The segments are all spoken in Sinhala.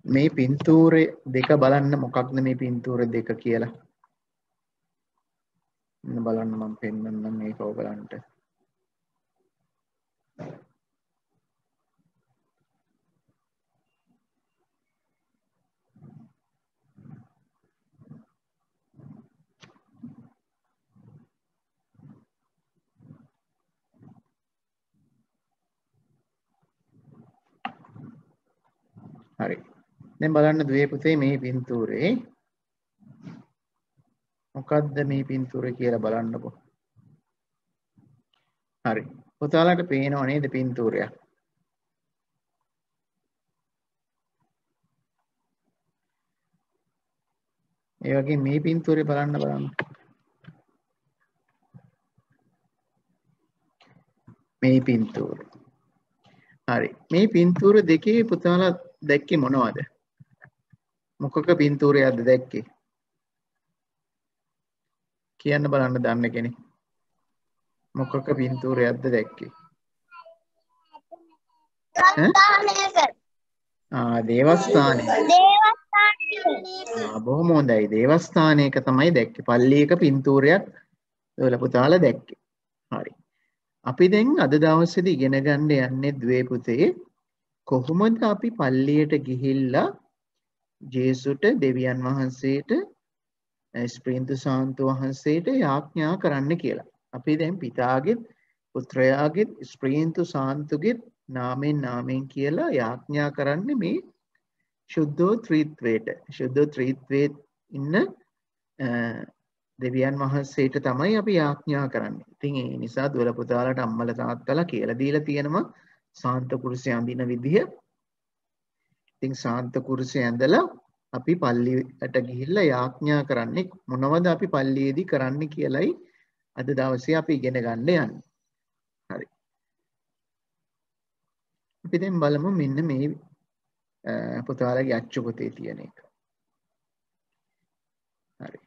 මේ පින්තූරේ දෙක බලන්න මොකක්ද මේ පින්තූර දෙක කියලා. බලන්න මම පෙන්නන්නම් මේක ඔයගලන්ට. හරි. දැන් බලන්න දුවේ පුතේ මේ පින්තූරේ මොකක්ද මේ පින්තූරේ කියලා බලන්නකෝ. හරි. පුතාලට පේනව නේද පින්තූරයක්? ඒ වගේ මේ පින්තූරේ බලන්න. මේ පින්තූර. හරි. මේ පින්තූර දෙකේ පුතාලා දැක්කේ මොනවද? මොකක පින්තූරයක්ද දැක්කේ? කියන්න බලන්න දන්න කෙනෙක්. මොකක පින්තූරයක්ද දැක්කේ? දේවස්ථානයක. බොහොම හොඳයි. දේවස්ථානයක තමයි දැක්කේ. පල්ලියක පින්තූරයක් ඔයාලා පුතාලා දැක්කේ. හරි. අපි දැන් අද දවසේදී ඉගෙන ගන්න යන්නේ ද්වේ පුතේ කොහොමද අපි පල්ලියට ගිහිල්ලා ජේසුට දෙවියන් වහන්සේට ස්ප්‍රින්තු සාන්තු වහන්සේට යාඥා කරන්න කියලා. අපි දැන් පිතාගෙත් පුත්‍රයාගෙත් ස්ප්‍රින්තු සාන්තුගෙත් නාමයෙන් කියලා යාඥා කරන්නේ මේ ශුද්ධෝ ත්‍රිත්වයට. ශුද්ධෝ ත්‍රිත්වයේ ඉන්න දෙවියන් වහන්සේට තමයි අපි යාඥා කරන්නේ. ඉතින් ඒ නිසා දුවල පුතාලට අම්මලා තාත්තලා කියලා දීලා තියෙනවා සාන්ත කුරුසේ අඳින විදිහ. ඉතින් සාන්ත කුරුසේ ඇඳලා අපි පල්ලියට ගිහිල්ලා යාඥා කරන්නේ මොනවද අපි පල්ලියේදී කරන්න කියලයි අද දවසේ අපි ඉගෙන ගන්න යන්නේ. හරි. අපි දැන් බලමු මෙන්න මේ පුතාලගේ අච්චු පොතේ තියෙන එක. හරි.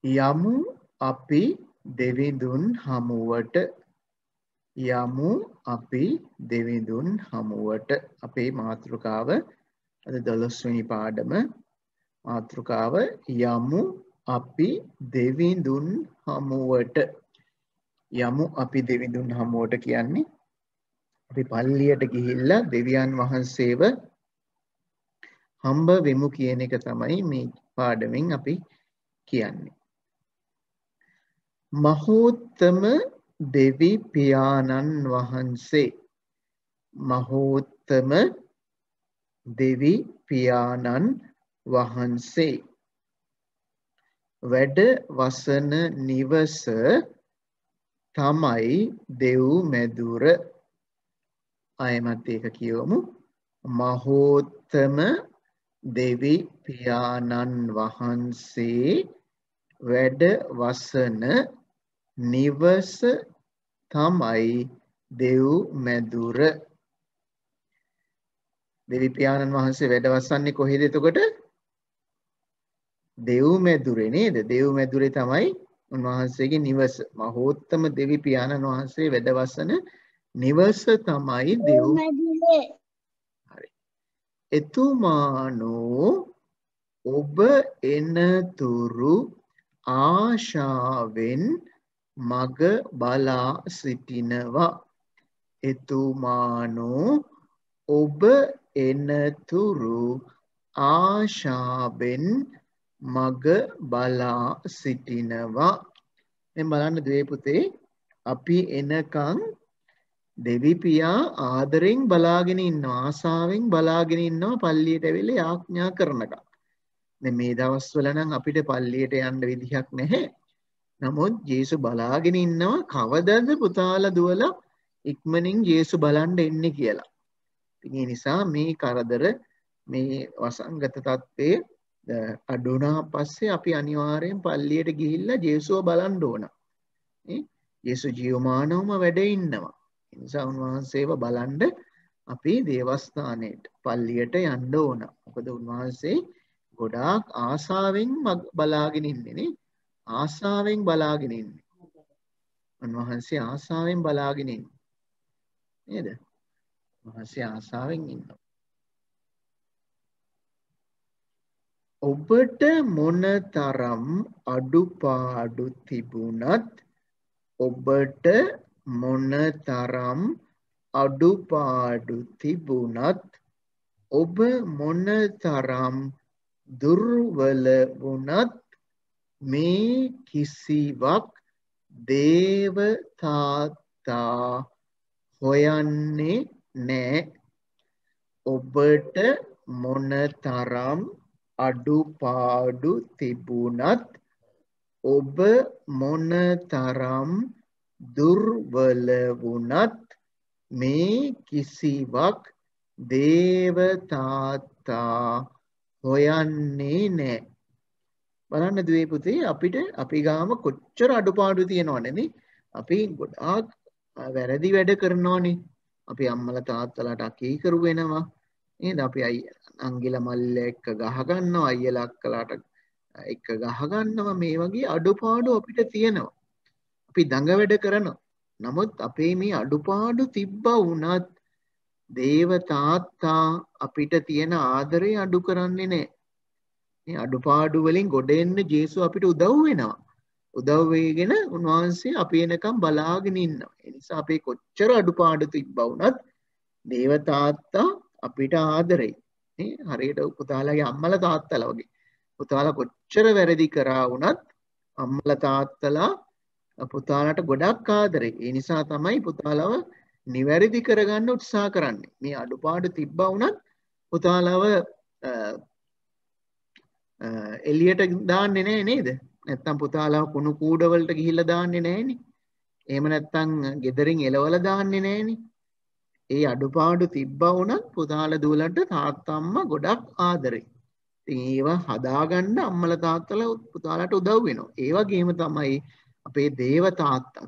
යමු අපි දෙවිඳුන් හමුවට අපේ මාතෘකාව අද 12 වෙනි පාඩම මාතෘකාව යමු අපි දෙවිඳුන් හමුවට. යමු අපි දෙවිඳුන් හමුවට කියන්නේ අපි පල්ලියට ගිහිල්ලා දෙවියන් වහන්සේව හම්බ වෙමු කියන එක තමයි මේ පාඩමෙන් අපි කියන්නේ. මහෝත්තම දෙවි පියාණන් වහන්සේ වැඩ වසන නිවස තමයි දෙව් මැදුර. අයමත් ඒක කියවමු. මහෝත්තම දෙවි පියාණන් වහන්සේ වැඩ වසන නිවස තමයි දෙව් මැදුර. දෙවි පියාණන් වහන්සේ වැඩ වසන්නේ කොහෙද එතකොට? දෙව් මැදුරේ නේද? දෙව් මැදුරේ තමයි උන්වහන්සේගේ නිවස. මහෝත්තම දෙවි පියාණන් වහන්සේ වැඩ වසන නිවස තමයි දෙව් මැදුරේ. හරි. එතුමානෝ ඔබ එනතුරු ආශාවෙන් මග බලා සිටිනවා. එතුමානෝ ඔබ එනතුරු ආශාවෙන් මග බලා සිටිනවා. දැන් බලන්න දුවේ පුතේ අපි එනකන් දෙවි පියා ආදරෙන් බලාගෙන ඉන්නවා, ආසාවෙන් බලාගෙන ඉන්නවා පල්ලියට ඇවිල්ලා යාඥා කරනකම්. දැන් මේ දවස්වල නම් අපිට පල්ලියට යන්න විදිහක් නැහැ. නමුත් ජේසු බලාගෙන ඉන්නවා කවදද පුතාලා දුවලා ඉක්මනින් ජේසු බලන්න එන්නේ කියලා. ඉතින් ඒ නිසා මේ කරදර මේ වසංගත තත්ත්වයේ අඩුණා පස්සේ අපි අනිවාර්යෙන් පල්ලියට ගිහිල්ලා ජේසුව බලන්න ඕන. ජේසු ජීවමානවම වැඩ ඉන්නවා. ඒ නිසා උන්වහන්සේව බලන්න අපි දේවස්ථානයට පල්ලියට යන්න ඕන. මොකද උන්වහන්සේ ගොඩාක් ආසාවෙන් බලාගෙන ඉන්නේ නේ. ආසාවෙන් බලාගෙන ඉන්නේ. උන්වහන්සේ ආසාවෙන් බලාගෙන ඉන්නේ. නේද? උන්වහන්සේ ආසාවෙන් ඉන්නවා. ඔබට මොනතරම් අඩුපාඩු තිබුණත් ඔබට මොනතරම් අඩුපාඩු තිබුණත් ඔබ මොනතරම් දුර්වල වුණත් මේ කිසිවක් දේව තාත්තා හොයන්නේ නෑ. ඔබට මොනතරම් අඩුපාඩු තිබුණත් ඔබ මොනතරම් දුර්වල වුණත් මේ කිසිවක් දේව තාත්තා හොයන්නේ නෑ. බලන්න දුවේ පුතේ අපිට අපි ගාම කොච්චර අඩුපාඩු තියෙනවද අපි ගොඩාක් වැරදි වැඩ කරනවානේ. අපි අම්මලා තාත්තලාට අකීකරු වෙනවා නේද? අපි අංගිලා මල්ලේ එක්ක ගහ ගන්නවා, අයියලා අක්කලාට එක්ක ගහ ගන්නවා. මේ වගේ අඩුපාඩු අපිට තියෙනවා. අපි දඟ වැඩ කරනවා. නමුත් අපේ මේ අඩුපාඩු තිබ්බා වුණත් දේව තාත්තා අපිට තියෙන ආදරේ අඩු කරන්නේ නැහැ. මේ අඩුපාඩු වලින් ගොඩ එන්න ජේසුස් අපිට උදව් වෙනවා. උදව් වෙගෙන උන්වහන්සේ අපි එනකම් බලාගෙන ඉන්නවා. ඒ නිසා අපේ කොච්චර අඩුපාඩු තිබ්බා වුණත් දේව තාත්තා අපිට ආදරෙයි. නේ? හරියට පුතාලගේ අම්මලා තාත්තලා වගේ. පුතාලා කොච්චර වැරදි කරා වුණත් අම්මලා තාත්තලා පුතාලට ගොඩක් ආදරෙයි. ඒ නිසා තමයි පුතාලව නිවැරදි කරගන්න උත්සාහ කරන්නේ. මේ අඩුපාඩු තිබ්බා වුණත් පුතාලව එළියට දාන්නේ නැහැ නේද? නැත්තම් පුතාලා කුණු කූඩවලට ගිහිල්ලා දාන්නේ නැහනේ. එහෙම නැත්තම් ගෙදරින් එලවලා දාන්නේ නැහනේ. ඒ අඩුපාඩු තිබ්බා වුණත් පුතාලා දුවලට තාත්තා අම්මා ගොඩක් ආදරෙයි. ඉතින් ඒවා හදාගන්න අම්මලා තාත්තලා පුතාලාට උදව් වෙනවා. ඒ වගේම තමයි අපේ දේව තාත්තා.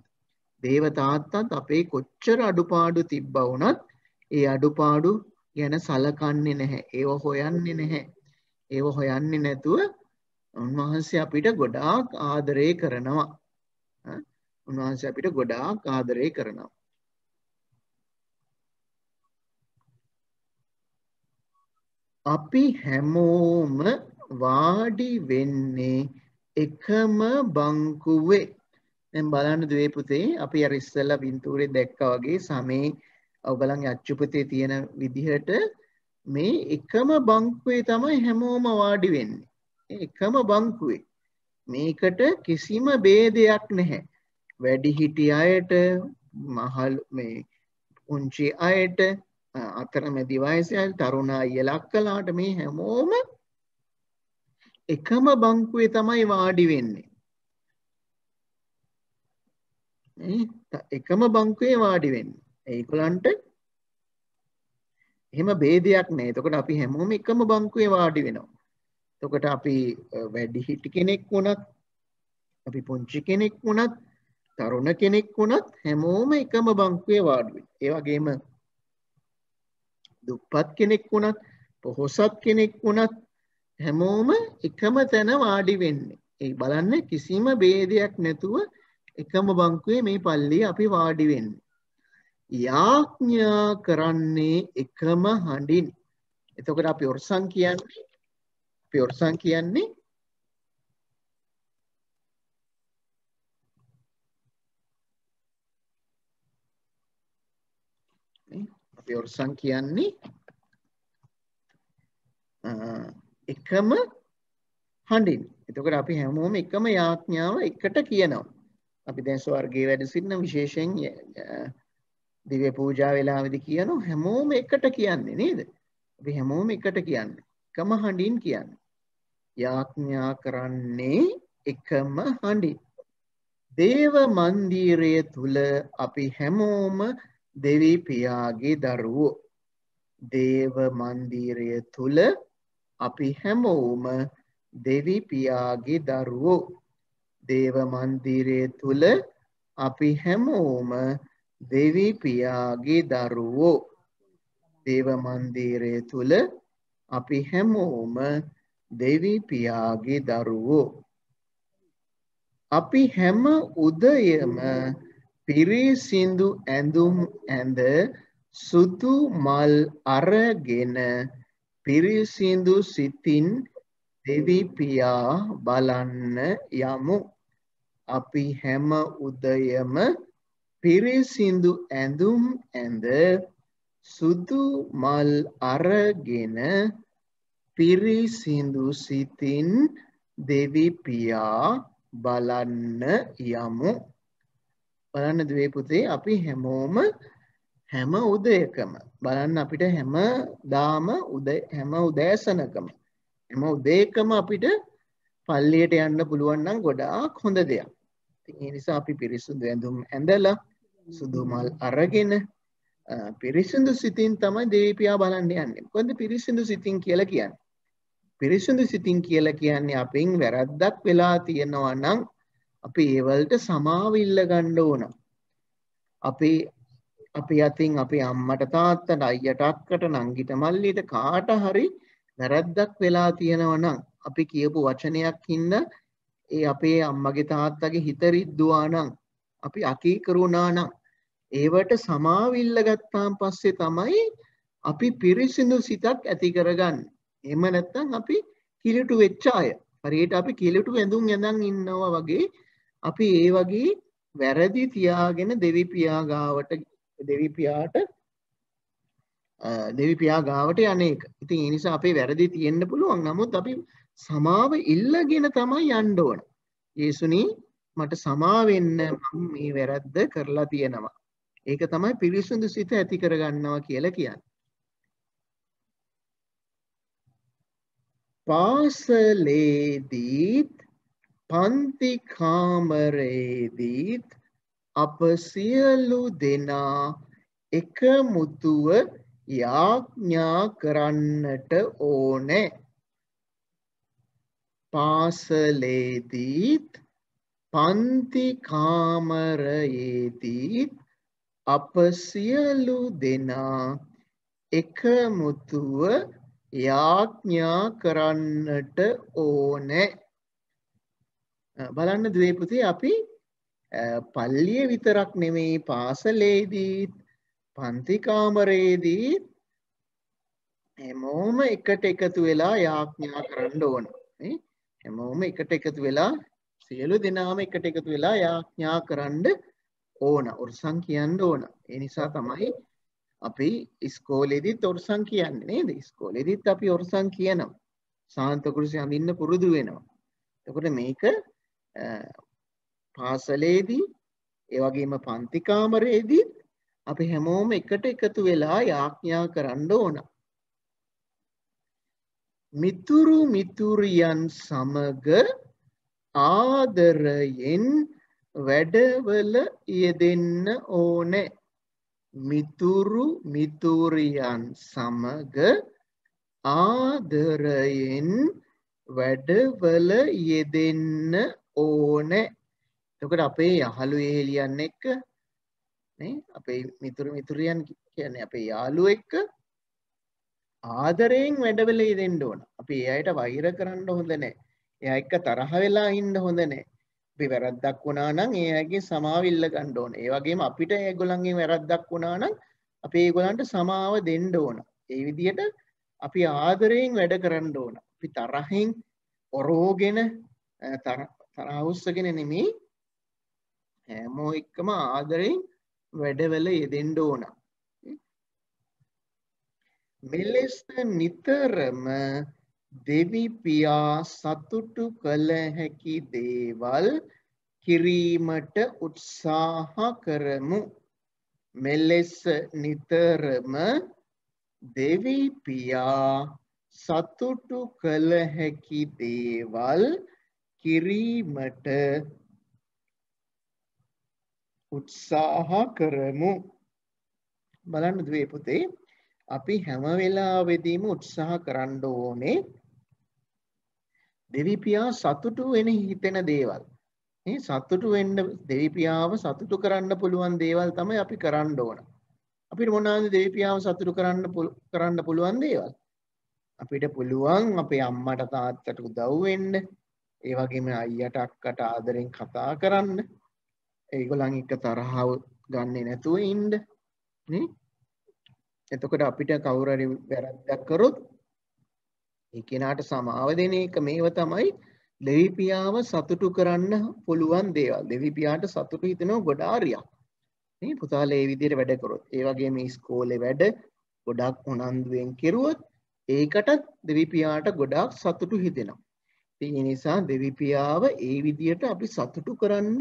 දේව තාත්තත් අපේ කොච්චර අඩුපාඩු තිබ්බා වුණත් ඒ අඩුපාඩු ගැන සලකන්නේ නැහැ. ඒව හොයන්නේ නැහැ. ඒව හොයන්නේ නැතුව උන්වහන්සේ අපිට ගොඩාක් ආදරේ කරනවා. උන්වහන්සේ අපිට ගොඩාක් ආදරේ කරනවා. අපි හැමෝම වාඩි වෙන්නේ එකම බංකුවේ. දැන් බලන්න දුවේ පුතේ අපි අර ඉස්සෙල්ලා පින්තූරේ දැක්කා වගේ සමේ ඔයගලන්ගේ අච්චුපතේ තියෙන විදිහට මේ එකම බංකුවේ තමයි හැමෝම වාඩි වෙන්නේ. එකම බංකුවේ. මේකට කිසිම ભેදයක් නැහැ. වැඩිහිටි අයට, මහල් මේ පුංචි අයට, අතරමැදි වයසේ අය, තරුණ අයියලා අක්කලාට මේ හැමෝම එකම බංකුවේ තමයි වාඩි වෙන්නේ. එකම බංකුවේ වාඩි වෙන්නේ. ඒගොල්ලන්ට එහෙම ભેදයක් නැහැ. එතකොට අපි හැමෝම එකම බංකුවේ වාඩි වෙනවා. එතකොට අපි වැඩිහිටි කෙනෙක් වුණත්, අපි පුංචි කෙනෙක් වුණත්, තරුණ කෙනෙක් වුණත් හැමෝම එකම බංකුවේ වාඩි වෙනවා. ඒ වගේම දුප්පත් කෙනෙක් වුණත්, පොහොසත් කෙනෙක් වුණත් හැමෝම එකම තැන වාඩි වෙන්නේ. ඒ බලන්න කිසිම ભેදයක් නැතුව එකම බංකුවේ මේ පල්ලියේ අපි වාඩි වෙන්නේ. යාඥා කරන්නේ එකම හඬින්. එතකොට අපි ඔර්සන් කියන්නේ එකම හඬින්. එතකොට අපි හැමෝම එකම යාඥාව එකට කියනවා. අපි දැන් ස්වර්ගයේ වැඩ සිටින විශේෂයෙන් දිව්‍ය පූජා වෙලාවේදී කියනවා හැමෝම එකට කියන්නේ නේද? අපි හැමෝම එකට කියන්නේ. එකම හඬින් කියන්නේ. යාඥා කරන්නේ එකම හඬින්. දේව මන්දිරය තුල අපි හැමෝම දෙවි පියාගේ දරුවෝ. දේව මන්දිරය තුල අපි හැමෝම දෙවි පියාගේ දරුවෝ. දේව මන්දිරය තුල අපි හැමෝම දෙවි පියාගේ දරුවෝ. දේව මන්දිරය තුල අපි හැමෝම දෙවි පියාගේ දරුවෝ. අපි හැම උදයම පිරිසිදු ඇඳුම් ඇඳ සුදු මල් අරගෙන පිරිසිදු සිතින් දෙවි පියා බලන්න යමු. අපි හැම උදයම පිරිසිදු ඇඳුම් ඇඳ සුදු මල් අරගෙන පිරිසිදු සිතින් දෙවි පියා බලන්න යමු. බලන්න දුවේ පුතේ අපි හැමෝම හැම උදයකම බලන්න අපිට හැම උදෑසනකම හැම උදේකම අපිට පල්ලියට යන්න පුළුවන් නම් ගොඩාක් හොඳ දෙයක්. ඉතින් ඒ නිසා අපි පිරිසිදු ඇඳුම් ඇඳලා සුදු මල් අරගෙන පිරිසිදු සිතින් තමයි දෙවි පියා බලන්න යන්නේ. මොකද පිරිසිදු සිතින් කියලා කියන්නේ? පිරිසිදු සිතින් කියලා කියන්නේ අපෙන් වැරද්දක් වෙලා තියෙනවා නම් අපි ඒ වලට සමාව ඉල්ල ගන්න ඕන. අපි අතින් අපේ අම්මට තාත්තට අයියට අක්කට නංගිට මල්ලිට කාට හරි වැරද්දක් වෙලා තියෙනවා නම් අපි කියපු වචනයක් හින්දා ඒ අපේ අම්මගේ තාත්තගේ හිත රිද්දුවා නම් අපි අකීකරුණා නම් ඒවට සමාව ඉල්ල ගත්තාන් පස්සේ තමයි අපි පිරිසිදු සිතක් ඇති කරගන්නේ. එහෙම නැත්නම් අපි කිලුටු වෙච්ච අය. හරියට අපි කිලුටු ඇඳුම් ඇඳන් ඉන්නවා වගේ අපි ඒ වගේ වැරදි තියාගෙන දෙවි පියා ගාවට යන්නේක. ඉතින් ඒ නිසා අපේ වැරදි තියෙන්න පුළුවන්. නමුත් අපි සමාව ඉල්ලගෙන තමයි යන්න ඕන. යේසුනි මට සමාව වෙන්න මම මේ වැරද්ද කරලා තියෙනවා. ඒක තමයි පිරිසිදු සිත ඇති කරගන්නවා කියලා කියන්නේ. පාසලේදීත් පන්ති කාමරේදීත් අප සියලු දෙනා එකමුතුව යාඥා කරන්නට ඕනේ. පාසලේදීත් පන්ති කාමරයේදීත් අප සියලු දෙනා එකමුතුව යාඥා කරන්නට ඕනේ. බලන්න දුවේ පුතේ අපි පල්ලියේ විතරක් නෙමෙයි පාසලේදීත් පන්ති කාමරේදීත් හැමෝම එකට එකතු වෙලා යාඥා කරන්න ඕන. නේ? හැමෝම එකට එකතු වෙලා සියලු දෙනාම එකට එකතු වෙලා යාඥා කරන්න ඕන. ඔරසන් කියන්න ඕන. ඒ නිසා තමයි අපි ඉස්කෝලේදීත් ඔරසන් කියන්නේ නේද? ඉස්කෝලේදීත් අපි ඔරසන් කියනවා. සාන්ත කුරුසි අඳින්න පුරුදු වෙනවා. එතකොට මේක පාසලේදී ඒ වගේම පන්ති කාමරේදී අපි හැමෝම එකට එකතු වෙලා යාඥා කරන්න ඕන. මිතුරු මිතුරියන් සමග ආදරයෙන් වැඩවල යෙදෙන්න ඕනේ. මිතුරු මිතුරියන් සමග ආදරයෙන් වැඩවල යෙදෙන්න ඕනේ. එතකොට අපේ යහළු එහෙලියන් එක්ක නේ අපේ මිතුරු මිතුරියන් කියන්නේ අපේ යාළුවෝ එක්ක ආදරයෙන් වැඩවල යෙදෙන්න ඕන. අපි ඒ අයට වෛර කරන්න හොඳ නැහැ. එයා එක්ක තරහ වෙලා ඉන්න හොඳ නැහැ. අපි වැරද්දක් වුණා නම් ඒ අයගේ සමාව ඉල්ල ගන්න ඕන. ඒ වගේම අපිට ඒගොල්ලන්ගෙන් වැරද්දක් වුණා නම් අපි ඒගොල්ලන්ට සමාව දෙන්න ඕන. ඒ විදිහට අපි ආදරයෙන් වැඩ කරන්න ඕන. අපි තරහින් ඔරෝගෙන තරහ උස්සගෙන නෙමෙයි හැමෝ එක්කම ආදරයෙන් වැඩවල යෙදෙන්න ඕන. මෙලෙස නිතරම දෙවි පියා සතුටු කළ හැකි දේවල් කිරීමට උත්සාහ කරමු. මෙලෙස නිතරම දෙවි පියා සතුටු කළ හැකි දේවල් කිරීමට උත්සාහ කරමු. බලන්න දුවේ පුතේ අපි හැම වෙලාවෙදීම උත්සාහ කරන්න ඕනේ දෙවි පියා සතුටු වෙන හිතෙන දේවල්. මේ සතුටු වෙන්න දෙවි පියාව සතුටු කරන්න පුළුවන් දේවල් තමයි අපි කරන්න ඕන. අපිට මොනවාද දෙවි පියාව සතුටු කරන්න පුළුවන් දේවල්? අපිට පුළුවන් අපේ අම්මට තාත්තට උදව් වෙන්න, ඒ වගේම අයියට අක්කට ආදරෙන් කතා කරන්න, ඒගොල්ලන් එක්ක තරහව ගන්නෙ නැතුව ඉන්න නේ. එතකොට අපිට කවුරු හරි වැරද්දක් කරොත් ඒ කෙනාට සමාව දෙන එක මේව තමයි දෙවිපියාව සතුටු කරන්න පුළුවන් දේවල්. දෙවිපියාට සතුටු හිතෙනවා ගොඩාරියක්. මේ පුතාලා මේ විදිහට වැඩ කරොත්, ඒ වගේම ඉස්කෝලේ වැඩ ගොඩක් උනන්දුවෙන් කෙරුවොත් ඒකටත් දෙවිපියාට ගොඩාක් සතුටු හිතෙනවා. ඒ නිසා දෙවිපියාව ඒ විදිහට අපි සතුටු කරන්න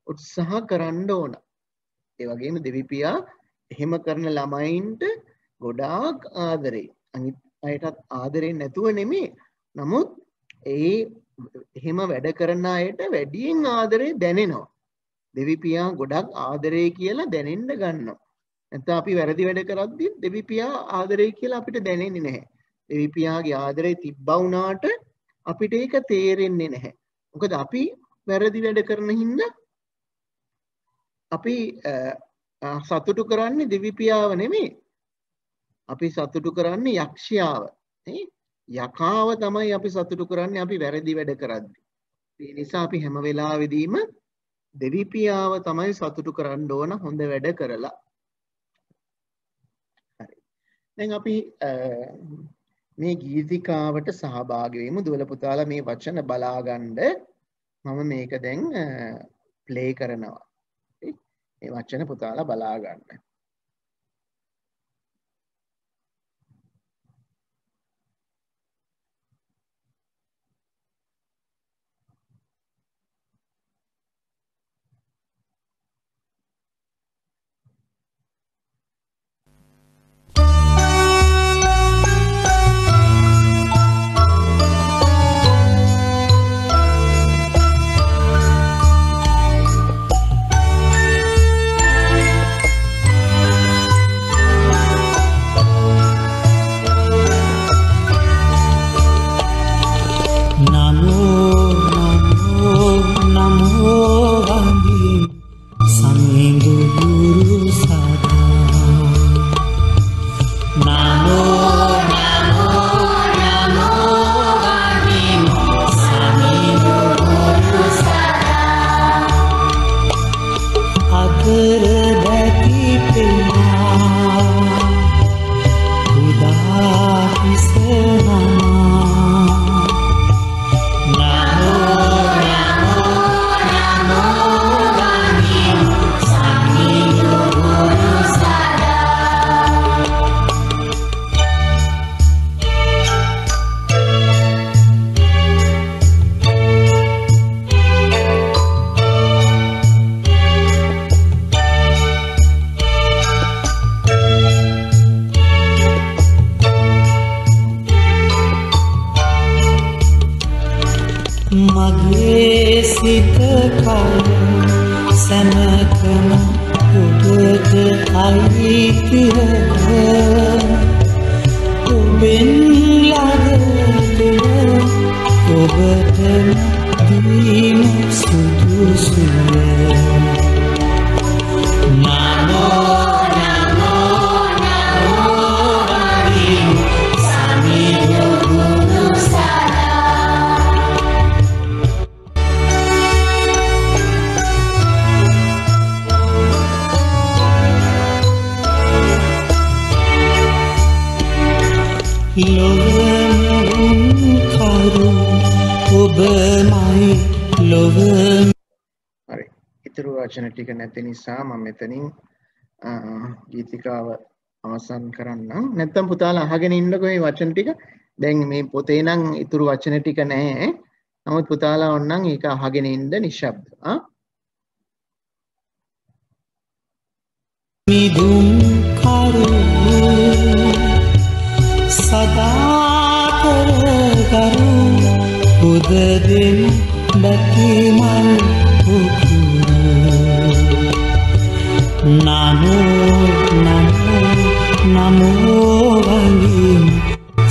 උත්සාහ කරන්න ඕන. ඒ වගේම දෙවිපියා එහෙම කරන ළමයින්ට ගොඩාක් ආදරේ. අනිත් අයටත් ආදරේ නැතුව නෙමෙයි. නමුත් ඒ එහෙම වැඩ කරන අයට වැඩියෙන් ආදරේ දැනෙනවා. දෙවිපියා ගොඩක් ආදරේ කියලා දැනෙන්න ගන්නවා. නැත්නම් අපි වැරදි වැඩ කරද්දි දෙවිපියා ආදරේ කියලා අපිට දැනෙන්නේ නැහැ. දෙවිපියාගේ ආදරේ තිබ්බා වුණාට අපිට ඒක තේරෙන්නේ නැහැ. මොකද අපි වැරදි වැඩ කරන හින්දා අපි සතුටු කරන්නේ දෙවිපියාව නෙමෙයි. අපි සතුටු කරන්නේ යක්ෂයාව. නේ? යකාව තමයි අපි සතුටු කරන්නේ අපි වැරදි වැඩ කරද්දී. ඒ නිසා අපි හැම වෙලාවෙදීම දෙවිපියාව තමයි සතුටු කරන්න ඕන හොඳ වැඩ කරලා. හරි. දැන් අපි මේ ගීතිකාවට සහභාගී වෙමු. දුවල පුතාලා මේ වචන බලාගන්න මම මේක දැන් ප්ලේ කරනවා. මේ වචන පුතාලා බලාගන්න. වචන ටික නැති නිසා මම මෙතනින් ගීතිකාව අවසන් කරන්නම්. නැත්තම් පුතාලා අහගෙන ඉන්නකෝ මේ වචන ටික. දැන් මේ පොතේ නම් ඉතුරු වචන ටික නැහැ. නමුත් පුතාලා ඕනනම් ඒක අහගෙන ඉන්න නිශ්ශබ්ද. මිදුම් කරු සදා කරගරු බුද දෙන බැතිමල් නමෝ වංගින්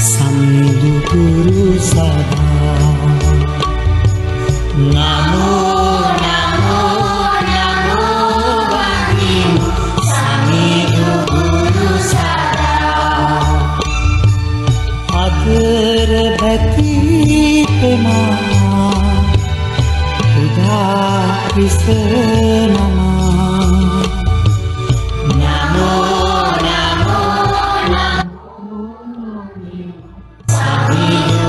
සම්දු ගුරු සදා නමෝ වංගින් සම්දු ගුරු සදා අදර බැති පෙමා උදා විසනමා Namo Namo Namo Namo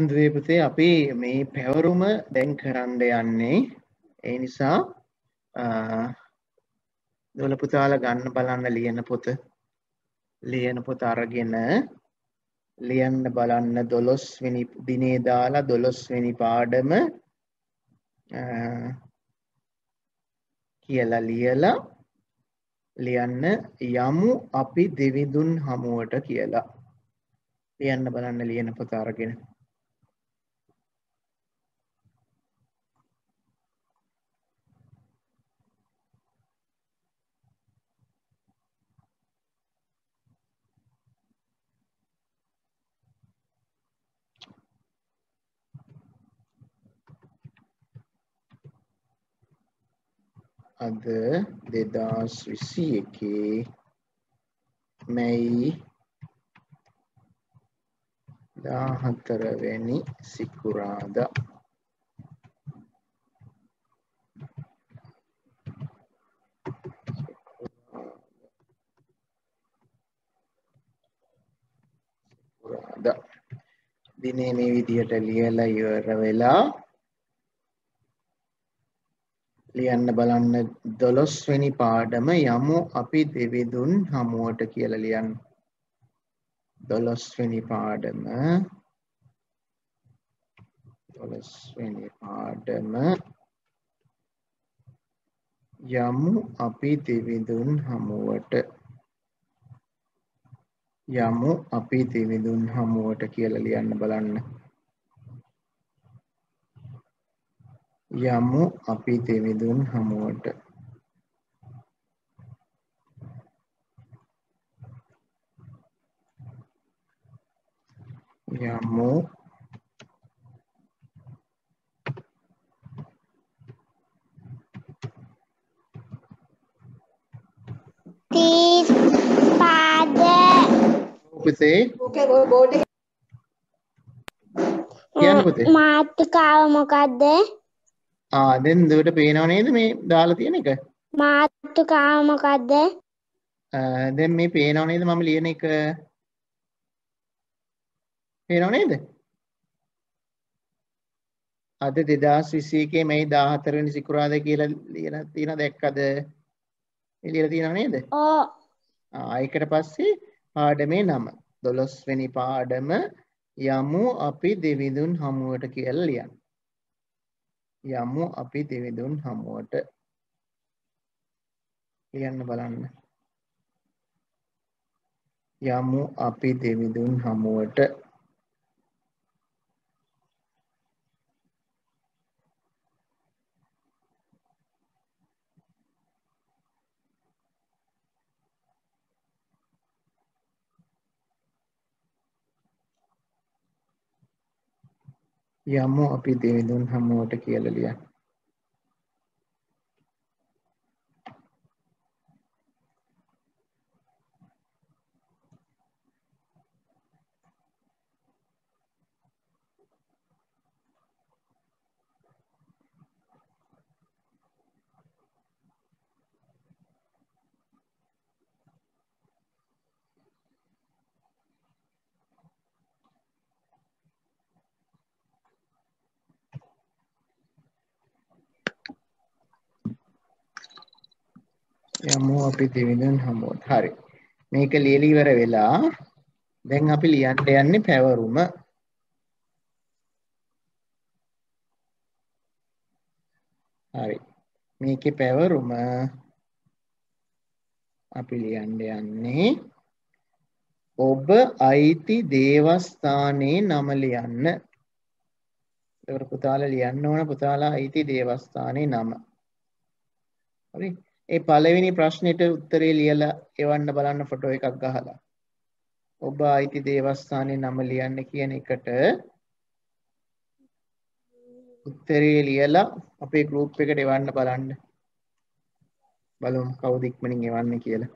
එහෙනම් දුවේ පුතේ අපි මේ පැවරුම දැන් කරන්න යන්නේ. ඒ නිසා දොළ පුතාලා ගන්න බලන්න ලියන පොත අරගෙන ලියන්න බලන්න 12 වෙනි දිනේ දාලා 12 වෙනි පාඩම කියලා ලියලා ලියන්න යමු අපි දෙවිඳුන් හමුවට කියලා. ලියන්න බලන්න ලියන පොත අරගෙන. අද 2021 මැයි 14 වෙනි සිකුරාදා දිනේ මේ විදියට ලියලා ඉවර වෙලා ලියන්න බලන්න 12 වෙනි පාඩම යමු අපි දෙවිඳුන් හමුවට කියලා ලියන්න. 12 වෙනි පාඩම 12 වෙනි පාඩම යමු අපි දෙවිඳුන් හමුවට. යමු අපි දෙවිඳුන් හමුවට කියලා ලියන්න බලන්න. යමු අපි දෙවිඳුන් හමුවට. යමු පාද පුතේ කියන්න පුතේ. මාතෘකාව මොකද්ද? දැන් දුවට පේනව නේද මේ දාලා තියෙන එක? මාතෘකාව මොකද්ද? දැන් මේ පේනව නේද මම ලියන එක? පේනව නේද? අද 2021 මැයි 14 වෙනි සිකුරාදා කියලා ලියලා තියෙන දැක්කද? ලියලා තියෙනව නේද? ඕ. ඒකට පස්සේ පාඩමේ නම 12 වෙනි පාඩම යමු අපි දෙවිඳුන් හමුවට කියලා ලියන්න. යමු අපි දෙවිඳුන් හමුවට ලියන්න බලන්න. යමු අපි දෙවිඳුන් හමුවට. යමු අපි දෙවිඳුන් හමුවට කියලා ලියන්න. යමු අපි දෙවිඳුන් හමුවට. හරි. මේක ලියලා ඉවර වෙලා දැන් අපි ලියන්න යන්නේ පැවරුම. හරි. මේකේ පැවරුම අපි ලියන්න යන්නේ ඔබ අයිති දේවස්ථානයේ නම ලියන්න. ඒකට පුතාලා ලියන්න ඕන පුතාලා අයිති දේවස්ථානයේ නම. හරි. ඒ පළවෙනි ප්‍රශ්නෙට උත්තරේ ලියලා එවන්න බලන්න ෆොටෝ එකක් ගහලා. ඔබ අයිති දේවස්ථානයේ නම ලියන්න කියන එකට උත්තරේ ලියලා අපේ ගෲප් එකට එවන්න බලන්න. බලමු කවුද ඉක්මනින් එවන්නේ කියලා.